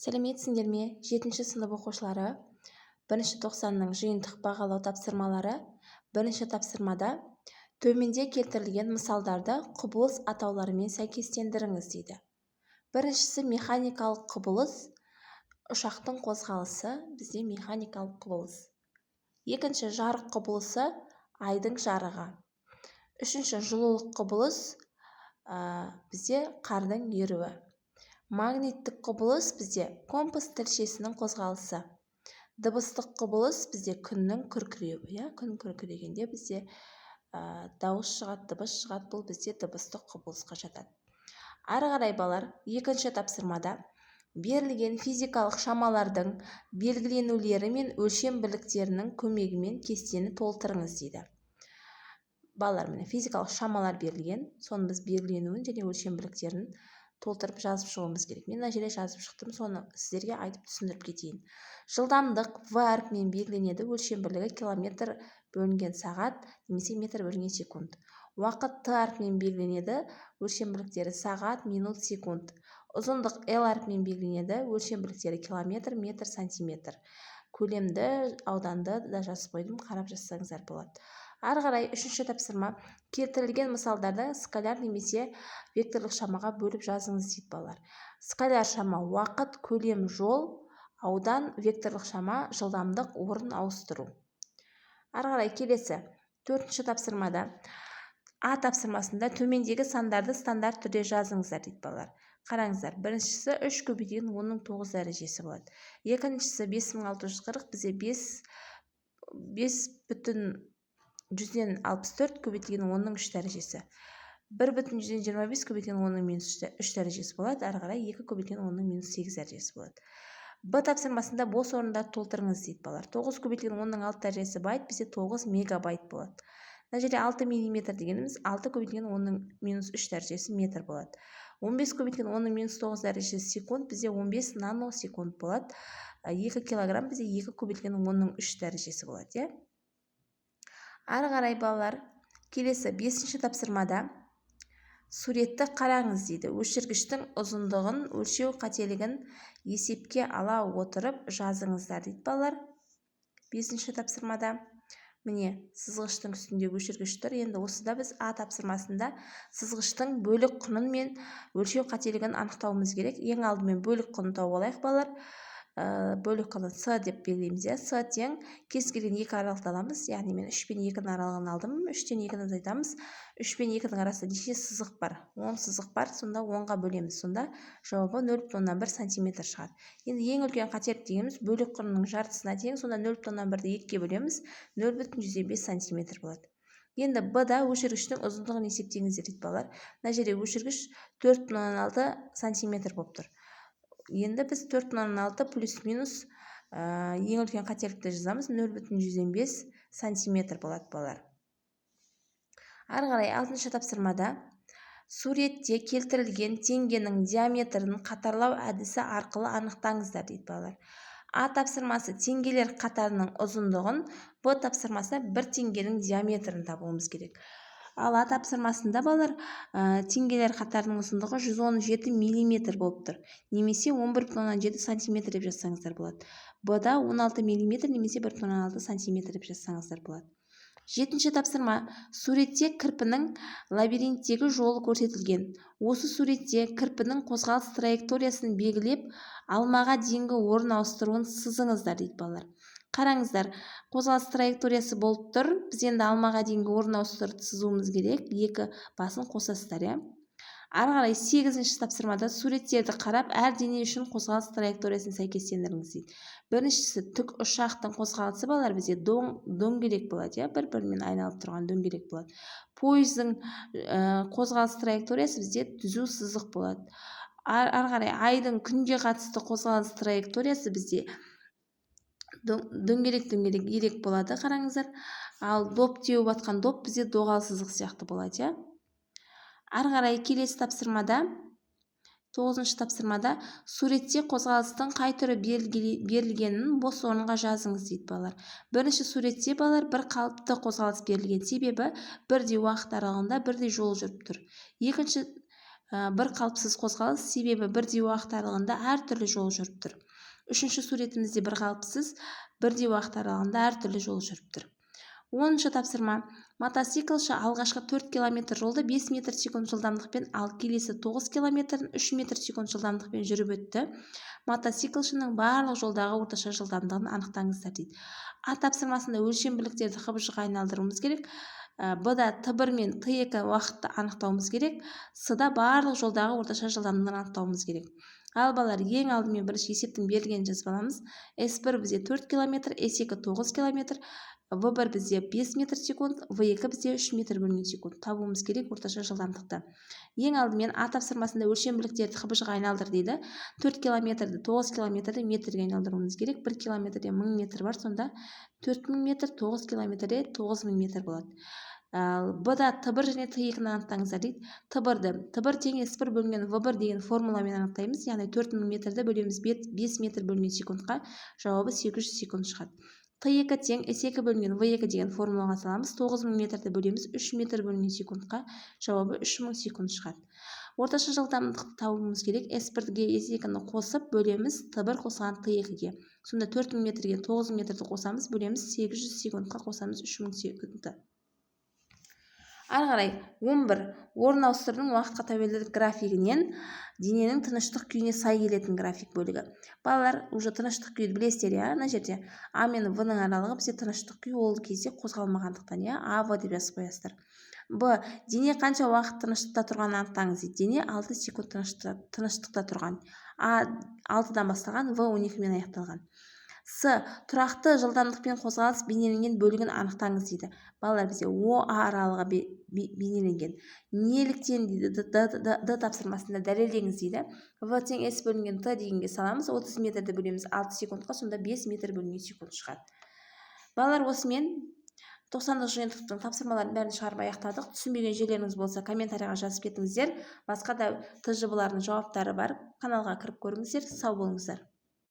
Сәлеметсіңдер ме? 7-ші сынып оқушылары. 1-ші тоқсанның жиынтық бағалау тапсырмалары. 1-ші тапсырмада төменде келтірілген мысалдарды құбылыс атауларымен сәйкестендіріңіз дейді. Біріншісі механикалық құбылыс, ұшақтың қозғалысы, бізде механикалық құбылыс. Екінші жарық құбылысы, айдың жарығы. Үшінші жылулық құбылыс, бізде қардың еруі. Магниттік құбылыс бізде компас тілшесінің қозғалысы. Дыбыстық құбылыс бізде күннің күркіреуі. Күн күркірегенде бізде дауыс шығады, дыбыс шығады, бұл бізде дыбыстық құбылысқа жатады. Ары қарай балалар, 2-ші тапсырмада берілген физикалық шамалардың белгіленулері мен өлшем бірліктерінің көмегімен кестені толтырыңыз дейді. Балалар, міне физикалық шамалар берілген, соны біз белгіленуін және өлшем бірліктерін толтырып жазып шығуымыз керек. Мен мына жерде жазып шықтым, соны сіздерге айтып түсіндіріп кетейін. Жылдамдық В әрпімен белгіленеді, өлшем бірлігі километр бөлінген сағат немесе метр бөлінген секунд. Уақыт Т әрпімен белгіленеді, өлшем бірліктері сағат, минут, секунд. Ұзындық Л әрпімен белгіленеді, өлшем бірліктері километр, метр, сантиметр. Көлемді, ауданды да жазып қойдым, қарап жазсаңыздар болады. Ары қарай 3-ші тапсырма, келтірілген мысалдарды скаляр немесе векторлық шамаға бөліп жазыңыз дейді балалар. Скаляр шама уақыт, көлем, жол, аудан, векторлық шама жылдамдық, орын ауыстыру. Ары қарай келесі 4-ші тапсырмада А тапсырмасында төмендегі сандарды стандарт түрде жазыңыздар дейді балалар. Қараңыздар, біріншісі 3 көбейтілген 10-ның 9 дәрежесі болады. Екіншісі 5640, бізде 5,164 көбейтілген 10-ның 3 дәрежесі. 1,125 көбейтілген 10-ның минус 3 дәрежесі болады. Ары қарай 2 көбейтілген 10-ның минус 8 дәрежесі болады. Б тапсырмасында бос орындарды толтырыңыз дейді балалар. 9 көбейтілген 10-ның 6 дәрежесі байт, бізде 9 мегабайт болады. Мына жерде 6 мм дегеніміз 6 көбейтілген 10-ның минус 3 дәрежесі метр болады. 15 көбейтілген 10-ның минус 9 дәрежесі секунд, бізде 15 наносекунд болады. 2 килограмм бізде 2 көбейтілген 10-ның 3 дәрежесі болады. Ары қарай балалар, келесі 5-ші тапсырмада суретті қараңыз дейді. Өшіргіштің ұзындығын, өлшеу қателігін есепке ала отырып жазыңыздар дейді балалар. 5-ші тапсырмада міне сызғыштың үстінде өшіргіш тұр. Енді осыда біз А тапсырмасында сызғыштың бөлік құнын мен өлшеу қателігін анықтауымыз керек. Ең алдымен бөлік құнын тауып алайық балалар. Бөлік құны С деп белгілейміз. С тең кез келген 2 аралықты аламыз. Яғни мен 3 пен 2-ның аралығын алдым. 3-тен 2-ні азайтамыз. 3 пен 2-ның арасында неше сызық бар? 10 сызық бар. Сонда 10-ға бөлеміз. Сонда жауабы 0,1 сантиметр шығады. Енді ең үлкен қателік дегеніміз бөлік құнының жартысына тең. Сонда 0,1-ді 2-ге бөлеміз. 0,105 сантиметр болады. Енді Б-да өшіргіштің ұзындығын есептеңіздер дейді балалар. Мына жерде өшіргіш 4,6 сантиметр болып тұр. Енді біз 4,6 плюс-минус ең үлкен қателікті жазамыз. 0,105 сантиметр болады балалар. Ары қарай 6-ші тапсырмада суретте келтірілген теңгенің диаметрін қатарлау әдісі арқылы анықтаңыздар дейді балалар. А тапсырмасы теңгелер қатарының ұзындығын, Б тапсырмасына 1 теңгенің диаметрін табуымыз керек. Ал А тапсырмасында балалар теңгелер қатарының ұзындығы 117 мм болып тұр. Немесе 11,7 сантиметр деп жазсаңыздар болады. Б-да 16 мм немесе 1,6 сантиметр деп жазсаңыздар болады. 7-ші тапсырма. Суретте кірпінің лабириттегі жолы көрсетілген. Осы суретте кірпінің қозғалыс траекториясын белгілеп, алмаға дейінгі орын ауыстыруын сызыңыздар дейді балалар. Қараңыздар, қозғалыс траекториясы болып тұр. Біз енді алмаға дейінгі орын ауыстырып сызуымыз керек. 2 басын қосасыздар. Ары қарай 8-ші тапсырмада суреттерді қарап, әр дене үшін қозғалыс траекториясын сәйкестендіріңіз дейді. Біріншісі тік ұшақтың қозғалысы балалар бізде дөңгелек болады. Бір-бірімен айналып тұрған дөңгелек болады. Пойыздың қозғалыс траекториясы бізде түзу сызық болады. Ары қарай айдың күнге қатысты қозғалыс траекториясы бізде дөңгелек ирек болады. Қараңыздар. Ал доп теуіп атқан доп бізде доғал сызық сияқты болады. Ары қарай келесі тапсырмада 9-шы тапсырмада суретте қозғалыстың қай түрі берілгенін бос орынға жазыңыз дейді балалар. Бірінші суретте балалар бір қалыпты қозғалыс берілген, себебі бірдей уақыт аралығында бірдей жол жүріп тұр. Екінші бір қалыпсыз қозғалыс, себебі бірдей уақыт аралығында әртүрлі жол жүріп тұр. Үшінші суретімізде бір қалыпсыз, бірдей уақыт аралығында әртүрлі жол жүріп тұр. 10-шы тапсырма. Мотоциклші алғашқы 4 км жолды 5 метр секунд жылдамдықпен, ал келесі 9 км 3 метр секунд жылдамдықпен жүріп өтті. Мотоциклшінің барлық жолдағы орташа жылдамдығын анықтаңыздар дейді. А тапсырмасында өлшем бірліктерді қыбыжға айналдыруымыз керек. Б-да Т1 мен Т2 уақытты анықтауымыз керек. С-да барлық жолдағы орташа жылдамдығын анықтауымыз керек. Ал балалар, ең алдымен бірінші есептің берілгенін жазып аламыз. С1 бізде 4 км, С2 9 км, В1 бізде 5 метр секунд, В2 бізде 3 метр бөлінген секунд. Табуымыз керек орташа жылдамдықты. Ең алдымен А тапсырмасында өлшем бірліктерді қыбыжға айналдыр дейді. 4 километрді 9 километрді метрге айналдыруымыз керек. 1 километрде 1000 метр бар, сонда 4000 метр, 9 километрде 9000 метр болады. Б-да Т1 және Т2-ні анықтаңыздар дейді. Т1 тең S1 бөлінген В1 деген формуламен анықтаймыз. Яғни 4000 метрді бөлеміз 5 метр бөлінген секундқа, жауабы 800 секунд шығады. Т2 тең S2 бөлінген В2 деген формулаға саламыз. 9000 метрді бөлеміз 3 метр бөлінген секундқа, жауабы 3000 секунд шығады. Орташа жылдамдықты табуымыз керек. S1-ге S2-ні қосып бөлеміз Т1 қосылған Т2-ге. Сонда 4000 метрге 9000 метрді қосамыз, бөлеміз 800 секундқа қосамыз 3000 секундты. Ары қарай 11. Орын ауыстырудың уақытқа тәуелділік графигінен дененің тыныштық күйіне сай келетін график бөлігі. Балалар, уже тыныштық күйді білесіздер, ана жерде А мен В-ның аралығы бізде тыныштық күй, ол кезде қозғалмағандықтан, А, В деп жазып қоясыздар. Б. Дене қанша уақыт тыныштықта тұрғанын анықтаңыз дейді. Дене 6 секунд тыныштықта тұрған. А 6-дан басталған, В 12-мен аяқталған. С. Тұрақты жылдамдықпен қозғалыс бейнеленген бөлігін анықтаңыз дейді. Балалар, бізде О-А аралығы бейнеленген. Неліктен дейді, Д тапсырмасында дәлелдеңіз дейді. В тең S бөлінген Т дегенге саламыз, 30 метрді бөлеміз 6 секундқа, сонда 5 метр бөлінген секунд шығады. Балалар, осымен 90-ық жиынтықтың тапсырмаларын бәрін шығарып аяқтадық. Түсінбеген жерлеріңіз болса, комментарийға жазып кетіңіздер. Басқа да ТЖБ-лардың жауаптары бар. Каналға кіріп көріңіздер. Сау болыңыздар.